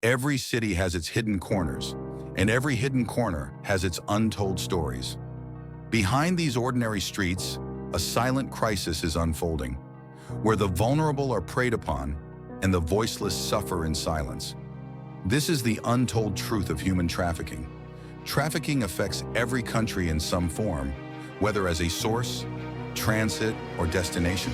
Every city has its hidden corners, and every hidden corner has its untold stories. Behind these ordinary streets, a silent crisis is unfolding, where the vulnerable are preyed upon and the voiceless suffer in silence. This is the untold truth of human trafficking. Trafficking affects every country in some form, whether as a source, transit, or destination.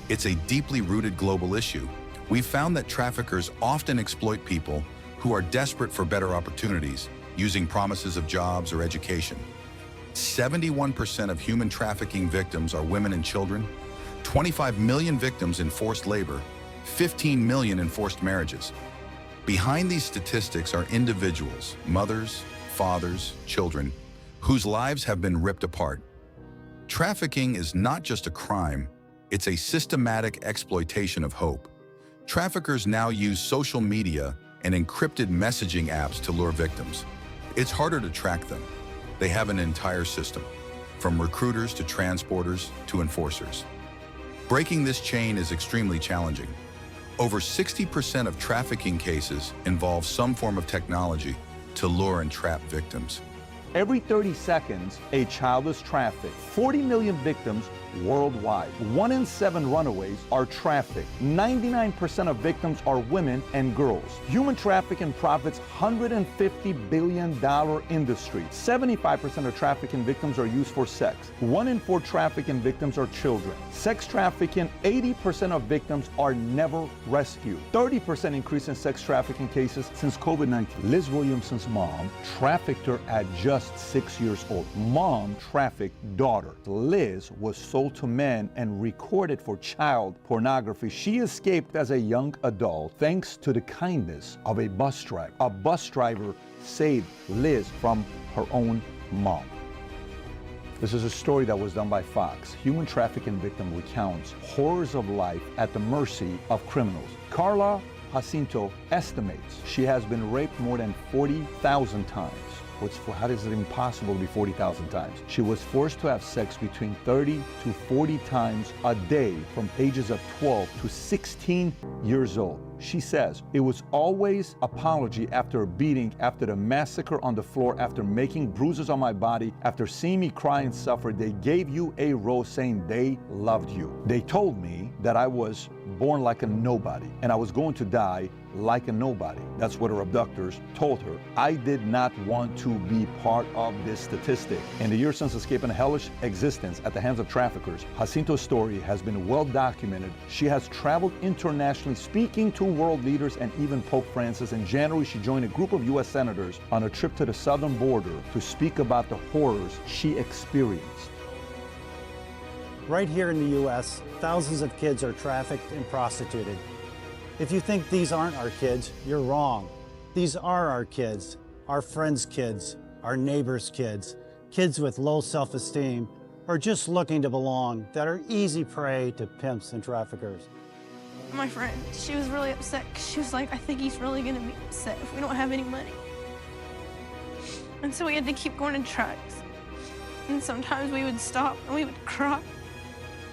It's a deeply rooted global issue. We've found that traffickers often exploit people who are desperate for better opportunities, using promises of jobs or education. 71% of human trafficking victims are women and children, 25 million victims in forced labor, 15 million in forced marriages. Behind these statistics are individuals, mothers, fathers, children, whose lives have been ripped apart. Trafficking is not just a crime, it's a systematic exploitation of hope. Traffickers now use social media and encrypted messaging apps to lure victims. It's harder to track them. They have an entire system, from recruiters to transporters to enforcers. Breaking this chain is extremely challenging. Over 60% of trafficking cases involve some form of technology to lure and trap victims. Every 30 seconds, a child is trafficked. 40 million victims worldwide. 1 in 7 runaways are trafficked. 99% of victims are women and girls. Human trafficking profits $150 billion industry. 75% of trafficking victims are used for sex. 1 in 4 trafficking victims are children. Sex trafficking, 80% of victims are never rescued. 30% increase in sex trafficking cases since COVID-19. Liz Williamson's mom trafficked her at just 6 years old. Mom trafficked daughter. Liz was sold to men and recorded for child pornography. She escaped as a young adult thanks to the kindness of a bus driver. A bus driver saved Liz from her own mom. This is a story that was done by Fox. Human trafficking victim recounts horrors of life at the mercy of criminals. Carla Jacinto estimates she has been raped more than 40,000 times. How is it impossible to be 40,000 times? She was forced to have sex between 30 to 40 times a day from ages of 12 to 16 years old. She says, it was always apology after a beating, after the massacre on the floor, after making bruises on my body, after seeing me cry and suffer. They gave you a rose saying they loved you. They told me that I was born like a nobody and I was going to die like a nobody. That's what her abductors told her. I did not want to be part of this statistic. In the years since escaping a hellish existence at the hands of traffickers, Jacinto's story has been well documented. She has traveled internationally, speaking to world leaders and even Pope Francis. In January, she joined a group of U.S. senators on a trip to the southern border to speak about the horrors she experienced. Right here in the U.S., thousands of kids are trafficked and prostituted. If you think these aren't our kids, you're wrong. These are our kids, our friends' kids, our neighbors' kids, kids with low self-esteem, or just looking to belong, that are easy prey to pimps and traffickers. My friend, she was really upset. She was like, I think he's really gonna be upset if we don't have any money. And so we had to keep going to trucks. And sometimes we would stop and we would cry.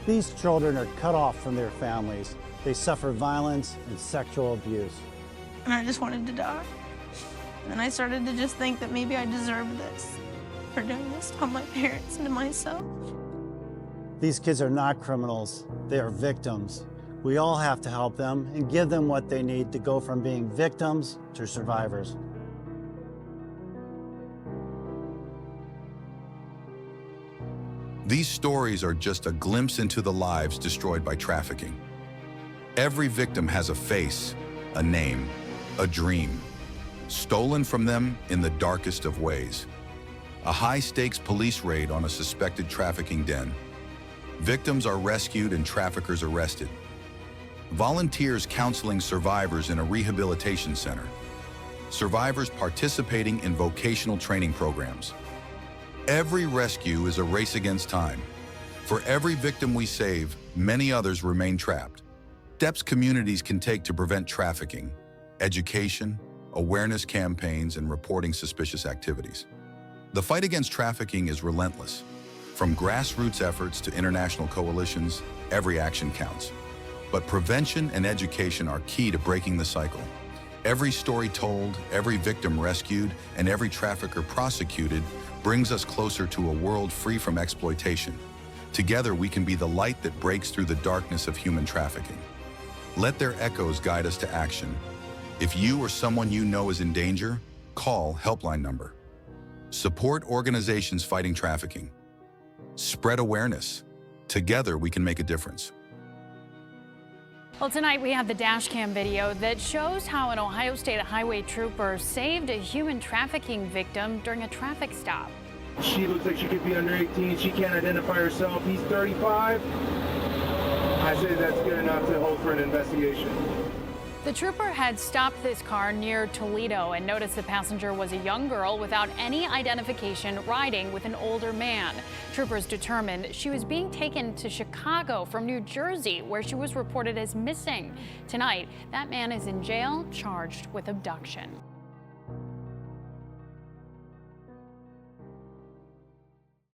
These children are cut off from their families. They suffer violence and sexual abuse. And I just wanted to die. And I started to just think that maybe I deserved this for doing this to my parents and to myself. These kids are not criminals, they are victims. We all have to help them and give them what they need to go from being victims to survivors. These stories are just a glimpse into the lives destroyed by trafficking. Every victim has a face, a name, a dream, stolen from them in the darkest of ways. A high-stakes police raid on a suspected trafficking den. Victims are rescued and traffickers arrested. Volunteers counseling survivors in a rehabilitation center. Survivors participating in vocational training programs. Every rescue is a race against time. For every victim we save, many others remain trapped. Steps communities can take to prevent trafficking: education, awareness campaigns, and reporting suspicious activities. The fight against trafficking is relentless. From grassroots efforts to international coalitions, every action counts. But prevention and education are key to breaking the cycle. Every story told, every victim rescued, and every trafficker prosecuted brings us closer to a world free from exploitation. Together, we can be the light that breaks through the darkness of human trafficking. Let their echoes guide us to action. If you or someone you know is in danger, call helpline number. Support organizations fighting trafficking. Spread awareness. Together, we can make a difference. Well, tonight we have the dash cam video that shows how an Ohio State highway trooper saved a human trafficking victim during a traffic stop. She looks like she could be under 18. She can't identify herself. He's 35. I say that's good enough to hold for an investigation. The trooper had stopped this car near Toledo and noticed the passenger was a young girl without any identification riding with an older man. Troopers determined she was being taken to Chicago from New Jersey, where she was reported as missing. Tonight, that man is in jail, charged with abduction.